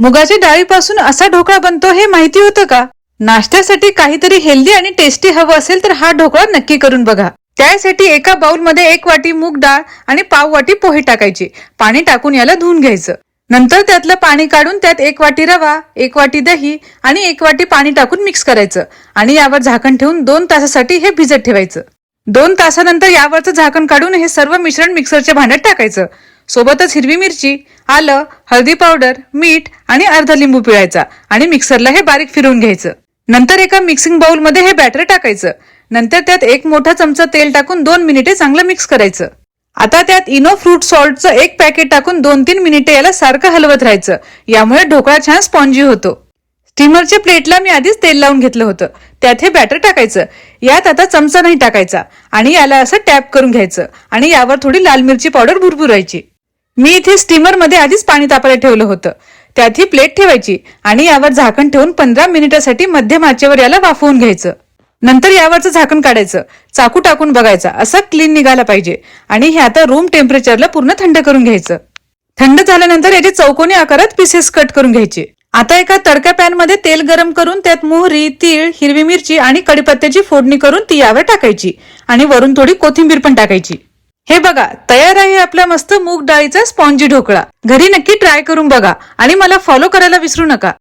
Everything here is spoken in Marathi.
मुगाच्या डाळीपासून असा ढोकळा बनतो हे माहिती होतं का? नाश्त्यासाठी काहीतरी हेल्दी आणि टेस्टी हवं असेल तर हा ढोकळा नक्की करून बघा। त्यासाठी एका बाउलमध्ये 1 वाटी मूग डाळ आणि पाव वाटी पोहे टाकायचे। पाणी टाकून याला धुवून घ्यायचं। नंतर त्यातलं पाणी काढून त्यात 1 वाटी रवा, 1 वाटी दही आणि 1 वाटी पाणी टाकून मिक्स करायचं आणि यावर झाकण ठेवून 2 तासासाठी हे भिजत ठेवायचं। 2 तासानंतर यावरचं झाकण काढून हे सर्व मिश्रण मिक्सरच्या भांड्यात टाकायचं। सोबतच हिरवी मिरची, आलं, हळदी पावडर, मीठ आणि अर्धा लिंबू पिळायचा आणि मिक्सरला हे बारीक फिरवून घ्यायचं। नंतर एका मिक्सिंग बाउल मध्ये हे बॅटर टाकायचं। नंतर त्यात 1 मोठा चमचा तेल टाकून 2 मिनिटे चांगलं मिक्स करायचं। आता त्यात इनो फ्रूट सॉल्टचं 1 पॅकेट टाकून 2-3 मिनिटे याला सारखं हलवत राहायचं। यामुळे ढोकळा छान स्पॉन्जी होतो। स्टीमरच्या प्लेटला मी आधीच तेल लावून घेतलं होतं। त्यात हे बॅटर टाकायचं। यात आता चमचा नाही टाकायचा आणि याला असं टॅप करून घ्यायचं आणि यावर थोडी लाल मिरची पावडर भुरभुरायची। मी इथे स्टीमर मध्ये आधीच पाणी तापायला ठेवलं होतं। त्यात ही प्लेट ठेवायची आणि यावर झाकण ठेवून 15 मिनिटांसाठी मध्यम आचेवर याला वाफवून घ्यायचं। नंतर यावरचं झाकण काढायचं, चाकू टाकून बघायचा, असं क्लीन निघाला पाहिजे आणि हे आता रूम टेम्परेचरला पूर्ण थंड करून घ्यायचं। थंड झाल्यानंतर याचे चौकोनी आकारात पीसेस कट करून घ्यायचे। आता एका तडका पॅन मध्ये तेल गरम करून त्यात मोहरी, तीळ, हिरवी मिरची आणि कढीपत्त्याची फोडणी करून ती यावर टाकायची आणि वरून थोडी कोथिंबीर पण टाकायची। हे बघा, तयार आहे आपला मस्त मूग डाळीचा स्पॉन्जी ढोकळा। घरी नक्की ट्राय करून बघा आणि मला फॉलो करायला विसरू नका।